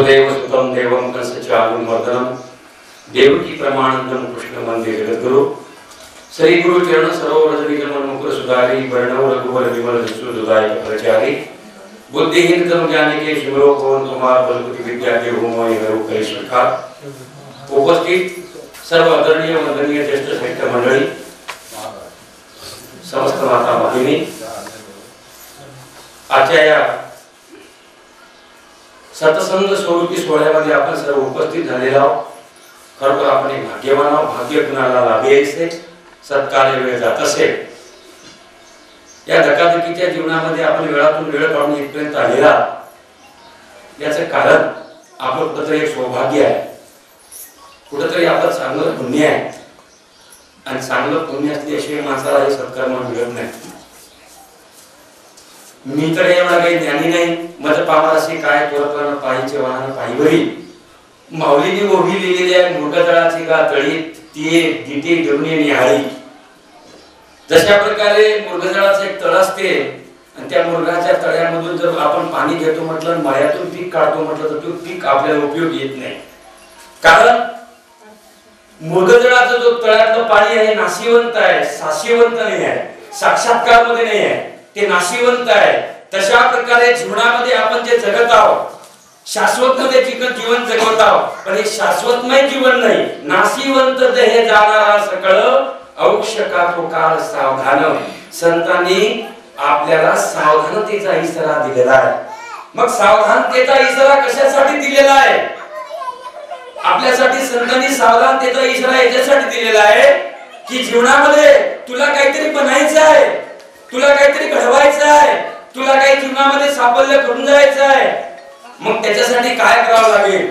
वसुदेव सुतं देवं कंसचानूरमर्दनं देवकी प्रमाणंदं कृष्ण वंदे जगद्गुरु श्री गुरु चरण सरोवर रजनीकमल मुकुर सुधारी वर्णव रघुवर विमल सुधाय प्रचारी बुद्धिहीन तनु ज्ञानिके शिवरो पवन कुमार बलपति विद्या के होमय हरु कलेशखा उपस्थित सर्व आदरणीय वंदनीय ज्येष्ठ साहित्य मंडळी समस्त माता भगिनी आजच्या या सतसंग स्वरूपी सोहळ्यामध्ये आपण सर्व उपस्थित झालेलो आहोत। खरोखर आपण एक भाग्यवान आहोत। भाग्य कुणाला लाभेल सत्कार्य वेळ जात असेल। या धकाधकीच्या जीवनामध्ये आपण वेळातून वेळ काढून इथपर्यंत आलेला याचं कारण आपलं कुठेतरी एक सौभाग्य आहे, कुठेतरी आपलं चांगलं पुण्य आहे आणि चांगलं पुण्य असल्याशिवाय माणसाला हे सत्कर्म मिळत नाही। मी तर एवढा काही ज्ञानी नाही, मज पावाशी काय तोरपण पायीचे वाहन पायीवरी माऊलीने ओढी लिहिलेली आहे मृगजळाची गा तळी ती दिटे घेऊन निहाळी। जशा प्रकारे मृगजळाचं एक तळ असते आणि त्या मृगाच्या तळ्यामधून जर आपण पाणी घेतो म्हटलं मळ्यातून पीक काढतो म्हटलं तर तो पीक आपल्याला उपयोग येत नाही, कारण मृगजळाचा जो तळ्यातलं पाणी आहे नाशिवंत आहे, साशिवंत नाही आहे, साक्षात्कार मध्ये नाही आहे, ते नाशिवंत आहे। तशा प्रकारे जीवनामध्ये आपण जे जगत आहोत शाश्वतमध्ये जीवन जगत आहोत, पण हे शाश्वतमय जीवन नाही, नाशिवंत देह जाणारा सकळ औक्षका तो काळ सावधान। संतांनी आपल्याला सावधानतेचा इशारा दिलेला आहे। मग सावधानतेचा इशारा कशासाठी दिलेला आहे? आपल्यासाठी संतांनी सावधानतेचा इशारा याच्यासाठी दिलेला आहे की जीवनामध्ये तुला काहीतरी बनायचं आहे, तुला काहीतरी घडवायचं आहे, तुला काही जीवनामध्ये साफल्य करून जायचं आहे। मग त्याच्यासाठी काय करावं लागेल?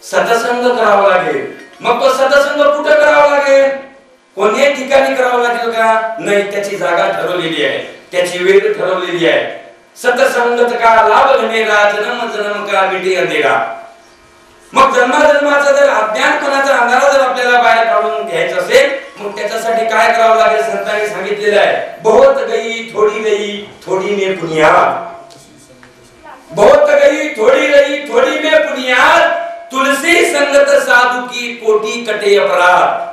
सत्संग करावा लागेल। मग तो सत्संग कुठे करावा लागेल? कोणत्याही ठिकाणी करावा लागेल का? नाही, त्याची जागा ठरवलेली आहे, त्याची वेळ ठरवलेली आहे। सत्संगत का लाभ घेणेगा जन्म जन्म का मिटे अंधेरा। मग जन्माजन्माचा जर अज्ञानपणाचा अंधारा जर आपल्याला बाहेर काढून घ्यायचा असेल मग त्याच्यासाठी काय करावं लागेल? संतांनी सांगितलेलं आहे बहुत गई थोड़ी में पुनियाद, बहुत गई थोड़ी में पुनियाद, तुलसी संगत साधू की कोटी कटे अपराध।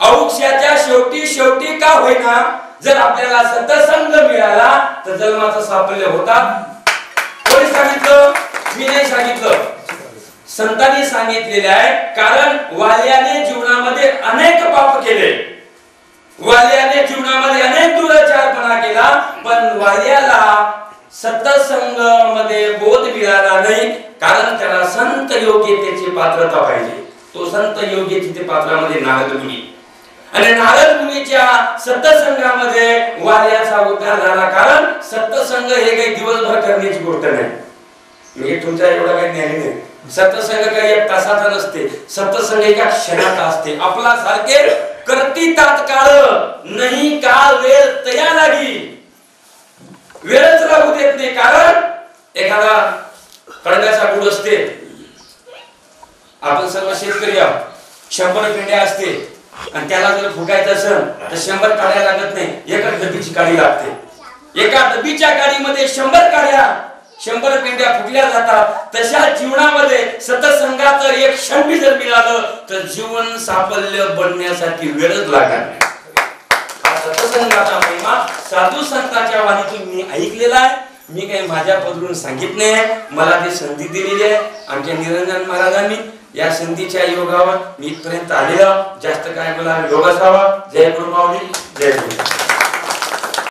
औक्षाच्या शेवटी का होईना जर आपल्याला सत्संग मिळाला तर जन्माचं साफल्य होतात। कोणी सांगितलं? मी नाही सांगितलं, संतांनी सांगितलेले आहे। कारण वाल्याने जीवनामध्ये अनेक पाप केले, वाल्याने जीवनामध्ये अनेक दुराचारपणा केला, पण वाल्याला सत्संग मध्ये बोध मिळाला नाही, कारण त्याला संत योग्यतेची पात्रता पाहिजे। तो संत योग्यतेच्या पात्रामध्ये नारद मुनी, आणि नारद मुनीच्या सत्संगामध्ये वाल्याचा उद्धार झाला। कारण सत्संग हे काही दिवसभर करण्याची गोष्ट नाही, मी तुमच्या एवढा काही ज्ञानी नाही। सत्संग काही एक तासाचा नसते, सत्संग एका क्षणाचा असते। आपला सारखे करती तात्काळ नाही काळ वेळ तया लागी, वेळच लागू देत नाही। कारण एखादा कडब्याचा गुड असते, आपण सर्व शेतकरी आहोत, 100 पेंड्या असते आणि त्याला जर फुकायचं असेल तर 100 काड्या लागत नाही, एका डबीची काडी लागते। एका डबीच्या काडीमध्ये 100 काड्या 100 पेंड्या फुकल्या जातात। तशा जीवनामध्ये सत्संगाचं एक क्षण भी जर मिळालं तर जीवन साफल्य बनण्यासाठी वेळच लागणार नाही। सत्संगाचा महिमा साधू संतांच्या वाणीतून मी ऐकलेला आहे, मी काही माझ्या पदरून सांगितलं नाही, मला ती संधी दिलेली आहे आमच्या निरंजन महाराजांनी। या संधीच्या योगावर मी इथपर्यंत आलेलो, जास्त काय मला योग असावा। जय गुरु माऊली, जय गुरु।